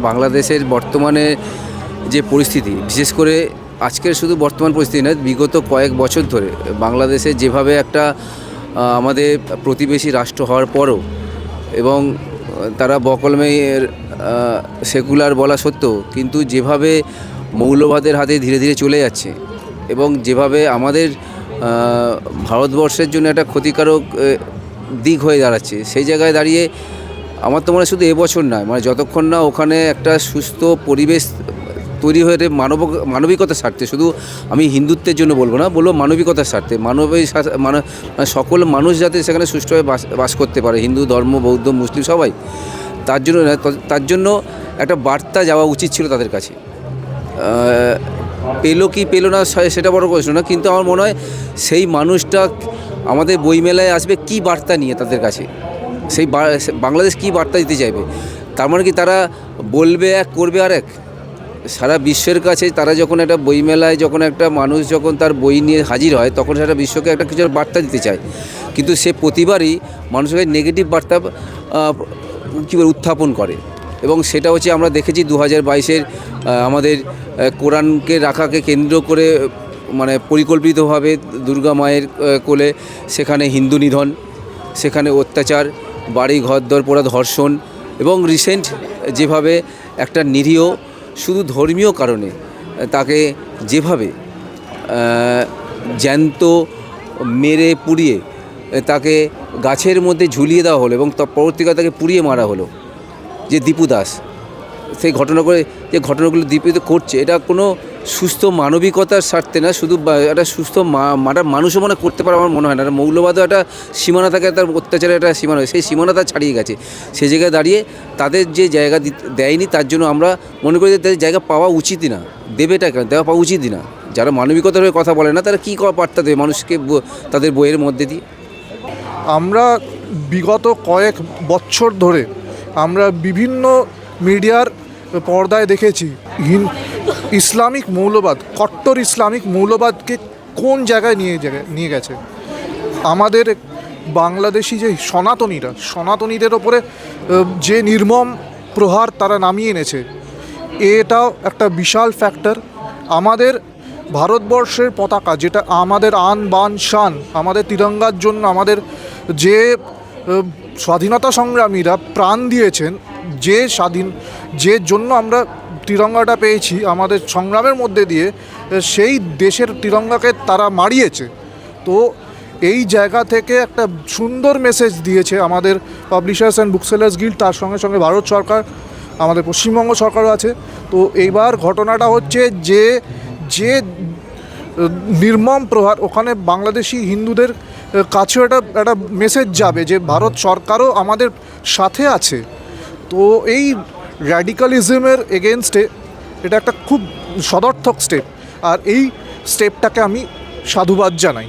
বাংলাদেশের বর্তমানে যে পরিস্থিতি, বিশেষ করে আজকের শুধু বর্তমান পরিস্থিতি নয়, বিগত কয়েক বছর ধরে বাংলাদেশে যেভাবে একটা আমাদের প্রতিবেশী রাষ্ট্র হওয়ার পরও এবং তারা বকলমের সেকুলার বলা সত্ত্বেও কিন্তু যেভাবে মৌলবাদের হাতে ধীরে ধীরে চলে যাচ্ছে এবং যেভাবে আমাদের ভারতবর্ষের জন্য একটা ক্ষতিকারক দিক হয়ে দাঁড়াচ্ছে, সেই জায়গায় দাঁড়িয়ে আমার তো মনে হয় শুধু এবছর নয়, মানে যতক্ষণ না ওখানে একটা সুস্থ পরিবেশ তৈরি হয়ে মানবিকতার স্বার্থে, শুধু আমি হিন্দুত্বের জন্য বলবো না, বলবো মানবিকতার স্বার্থে, সকল মানুষ যাতে সেখানে সুষ্ঠুভাবে বাস করতে পারে, হিন্দু ধর্ম, বৌদ্ধ, মুসলিম সবাই, তার জন্য একটা বার্তা যাওয়া উচিত ছিল তাদের কাছে। পেলো কি পেলো না সেটা বড় প্রশ্ন না, কিন্তু আমার মনে হয় সেই মানুষটা আমাদের বইমেলায় আসবে কি বার্তা নিয়ে তাদের কাছে, সেই বাংলাদেশ কী বার্তা দিতে চাইবে। তার মানে কি তারা বলবে এক, করবে আর এক? সারা বিশ্বের কাছে তারা যখন একটা বইমেলায়, যখন একটা মানুষ যখন তার বই নিয়ে হাজির হয়, তখন সারা বিশ্বকে একটা কিছু বার্তা দিতে চায়, কিন্তু সে প্রতিবারই মানুষের নেগেটিভ বার্তা কী বলে উত্থাপন করে। এবং সেটা হচ্ছে আমরা দেখেছি 2022-এর আমাদের কোরআনকে রাখাকে কেন্দ্র করে, মানে পরিকল্পিতভাবে দুর্গা মায়ের কোলে সেখানে হিন্দু নিধন, সেখানে অত্যাচার, বাড়ি ঘরদর পোড়া, ধর্ষণ, এবং রিসেন্ট যেভাবে একটা নিরীহ শুধু ধর্মীয় কারণে তাকে যেভাবে জ্যান্ত মেরে পুড়িয়ে তাকে গাছের মধ্যে ঝুলিয়ে দেওয়া হলো এবং পরবর্তীকালে তাকে পুড়িয়ে মারা হলো, যে দীপু দাস সেই ঘটনাগুলো দীপিত করছে, এটা কোনো সুস্থ মানবিকতার স্বার্থে না, শুধু একটা সুস্থ মানুষও মনে করতে পারে আমার মনে হয় না। একটা মৌলবাদও একটা সীমানা থাকে, তার অত্যাচারের একটা সীমানা, সেই সীমানা তার ছাড়িয়ে গেছে। সেই জায়গায় দাঁড়িয়ে তাদের যে জায়গা দেয়নি, তার জন্য আমরা মনে করি যে তাদের জায়গা পাওয়া উচিতই না, দেবেটা কেন, দেওয়া পাওয়া উচিতই না। যারা মানবিকতার হয়ে কথা বলে না, তারা কী বার্তা দেবে মানুষকে তাদের বইয়ের মধ্যে দিয়ে? আমরা বিগত কয়েক বছর ধরে আমরা বিভিন্ন মিডিয়ার পর্দায় দেখেছি ইসলামিক মৌলবাদ, কট্টর ইসলামিক মৌলবাদকে কোন জায়গায় নিয়ে গেছে। আমাদের বাংলাদেশি যে সনাতনীদের ওপরে যে নির্মম প্রহার তারা নামিয়ে এনেছে, এটাও একটা বিশাল ফ্যাক্টর। আমাদের ভারতবর্ষের পতাকা, যেটা আমাদের আন বান শান, আমাদের তিরঙ্গার জন্য আমাদের যে স্বাধীনতা সংগ্রামীরা প্রাণ দিয়েছেন, যে জন্য আমরা তিরঙ্গাটা পেয়েছি আমাদের সংগ্রামের মধ্যে দিয়ে, সেই দেশের তিরঙ্গাকে তারা মারিয়েছে। তো এই জায়গা থেকে একটা সুন্দর মেসেজ দিয়েছে আমাদের পাবলিশার্স অ্যান্ড বুকসেলার্স গিল্ড, তার সঙ্গে সঙ্গে ভারত সরকার, আমাদের পশ্চিমবঙ্গ সরকারও আছে। তো এইবার ঘটনাটা হচ্ছে যে নির্মম প্রহার, ওখানে বাংলাদেশি হিন্দুদের কাছেও একটা মেসেজ যাবে যে ভারত সরকারও আমাদের সাথে আছে। তো এই র্যাডিক্যালিজমের এগেনস্টে এটা একটা খুব সদর্থক স্টেপ, আর এই স্টেপটাকে আমি সাধুবাদ জানাই।